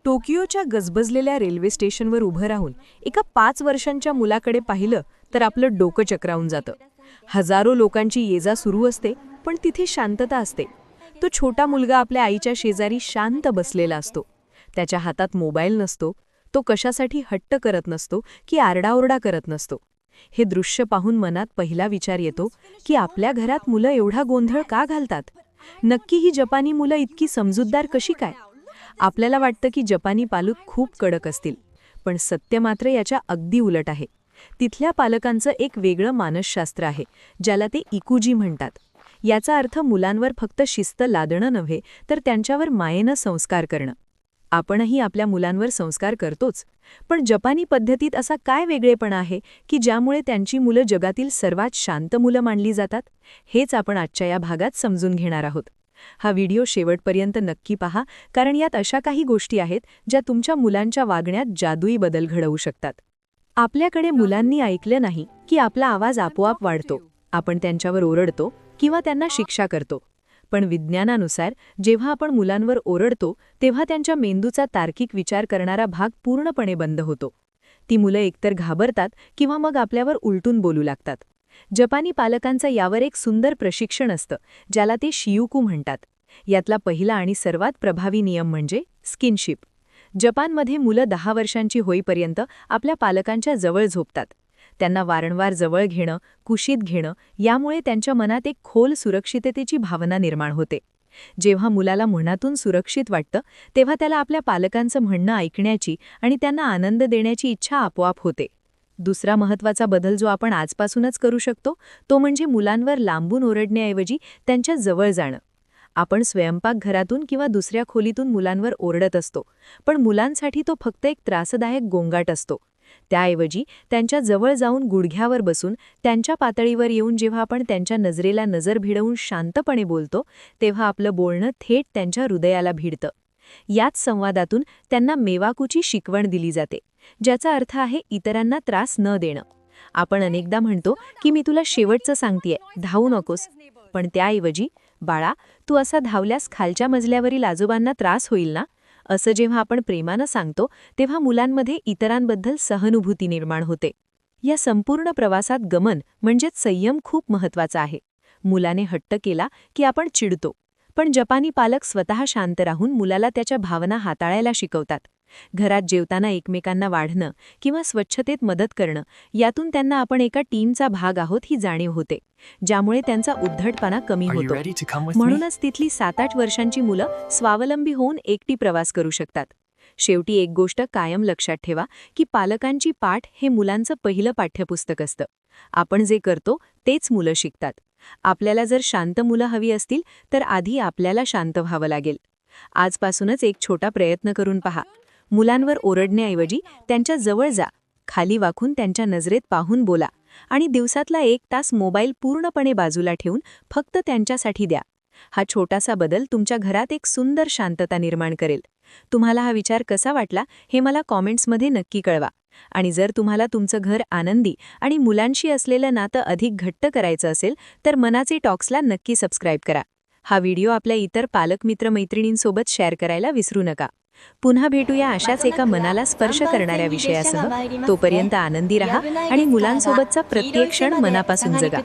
टोकियोच्या गजबजलेल्या रेल्वे स्टेशनवर उभं राहून एका 5 वर्षांच्या मुलाकडे पाहिलं तर आपलं डोकं चक्रावून जातं. हजारो लोकांची ये-जा सुरू असते, पण तिथे शांतता असते. तो छोटा मुलगा आपल्या आईच्या शेजारी शांत बसलेला असतो. त्याच्या हातात मोबाईल नसतो, तो कशासाठी हट्ट करत नसतो की आरडाओरडा करत नसतो. हे दृश्य पाहून मनात पहिला विचार येतो की आपल्या घरात मुलं एवढा गोंधळ का घालतात? नक्की ही जपानी मुलं इतकी समजूतदार कशी काय? आपल्याला वाटतं की जपानी पालक खूप कडक असतील, पण सत्य मात्र याच्या अगदी उलट आहे. तिथल्या पालकांचं एक वेगळं मानसशास्त्र आहे, ज्याला ते इकुजी म्हणतात. याचा अर्थ मुलांवर फक्त शिस्त लादणं नव्हे, तर त्यांच्यावर मायेनं संस्कार करणं. आपणही आपल्या मुलांवर संस्कार करतोच, पण जपानी पद्धतीत असा काय वेगळेपणा आहे की ज्यामुळे त्यांची मुलं जगातील सर्वात शांत मुलं मानली जातात? हेच आपण आजच्या या भागात समजून घेणार आहोत. हा व्हिडिओ शेवटपर्यंत नक्की पहा, कारण यात अशा काही गोष्टी आहेत ज्या तुमच्या मुलांच्या वागण्यात जादुई बदल घडवू शकतात. आपल्याकडे मुलांनी ऐकलं नाही की आपला आवाज आपोआप वाढतो. आपण त्यांच्यावर ओरडतो किंवा त्यांना शिक्षा करतो. पण विज्ञानानुसार जेव्हा आपण मुलांवर ओरडतो तेव्हा त्यांच्या मेंदूचा तार्किक विचार करणारा भाग पूर्णपणे बंद होतो. ती मुलं एकतर घाबरतात किंवा मग आपल्यावर उलटून बोलू लागतात. जपानी पालकांचं यावर एक सुंदर प्रशिक्षण असतं, ज्याला ते शियुकू म्हणतात. यातला पहिला आणि सर्वात प्रभावी नियम म्हणजे स्किनशिप. जपानमध्ये मुलं 10 वर्षांची होईपर्यंत आपल्या पालकांच्या जवळ झोपतात. त्यांना वारंवार जवळ घेणं, कुशीत घेणं, यामुळे त्यांच्या मनात एक खोल सुरक्षिततेची भावना निर्माण होते. जेव्हा मुलाला मनातून सुरक्षित वाटतं, तेव्हा त्याला आपल्या पालकांचं म्हणणं ऐकण्याची आणि त्यांना आनंद देण्याची इच्छा आपोआप होते. दुसरा महत्त्वाचा बदल जो आपण आजपासूनच करू शकतो, तो म्हणजे मुलांवर लांबून ओरडण्याऐवजी त्यांच्या जवळ जाणं. आपण स्वयंपाकघरातून किंवा दुसऱ्या खोलीतून मुलांवर ओरडत असतो, पण मुलांसाठी तो फक्त एक त्रासदायक गोंगाट असतो. त्याऐवजी त्यांच्या जवळ जाऊन गुडघ्यावर बसून त्यांच्या पातळीवर येऊन जेव्हा आपण त्यांच्या नजरेला नजर भिडवून शांतपणे बोलतो, तेव्हा आपलं बोलणं थेट त्यांच्या हृदयाला भिडतं. याच संवादातून त्यांना मेवाकूची शिकवण दिली जाते, ज्याचा अर्थ आहे इतरांना त्रास न देणं. आपण अनेकदा म्हणतो की मी तुला शेवटचं सांगतेय, धावू नकोस. पण त्याऐवजी, बाळा, तू असा धावल्यास खालच्या मजल्यावरील आजोबांना त्रास होईल ना? असं जेव्हा आपण प्रेमानं सांगतो, तेव्हा मुलांमध्ये इतरांबद्दल सहानुभूती निर्माण होते. या संपूर्ण प्रवासात गमन म्हणजेच संयम खूप महत्त्वाचा आहे. मुलाने हट्ट केला की आपण चिडतो, पण जपानी पालक स्वतः शांत राहून मुलाला त्याच्या भावना हाताळायला शिकवतात. घरात जेवताना एकमेकांना वाढणं किंवा स्वच्छतेत मदत करणं, यातून त्यांना आपण एका टीमचा भाग आहोत ही जाणीव होते, ज्यामुळे त्यांचा उद्धटपणा कमी होतो. म्हणूनच तिथली 7-8 वर्षांची मुलं स्वावलंबी होऊन एकटी प्रवास करू शकतात. शेवटी एक गोष्ट कायम लक्षात ठेवा की पालकांची पाठ हे मुलांचं पहिलं पाठ्यपुस्तक असतं. आपण जे करतो तेच मुलं शिकतात. आपल्याला जर शांत मुलं हवी असतील तर आधी आपल्याला शांत व्हावं लागेल. आजपासूनच एक छोटा प्रयत्न करून पहा. मुलांवर ओरडण्याऐवजी त्यांच्या जवळ जा, खाली वाकून त्यांच्या नजरेत पाहून बोला आणि दिवसातला 1 तास मोबाईल पूर्णपणे बाजूला ठेवून फक्त त्यांच्यासाठी द्या. हा छोटासा बदल तुमच्या घरात एक सुंदर शांतता निर्माण करेल. तुम्हाला हा विचार कसा वाटला हे मला कॉमेंट्समध्ये नक्की कळवा. आणि जर तुम्हाला तुमचं घर आनंदी आणि मुलांशी असलेलं नातं अधिक घट्ट करायचं असेल तर मनाचे टॉक्सला नक्की सबस्क्राईब करा. हा व्हिडिओ आपल्या इतर पालक मित्र-मैत्रिणींसोबत शेअर करायला विसरू नका. पुन्हा भेटूया अशाच एका मनाला स्पर्श करणाऱ्या विषयासह. तोपर्यंत आनंदी रहा आणि मुलांसोबतचा प्रत्येक क्षण मनापासून जगा.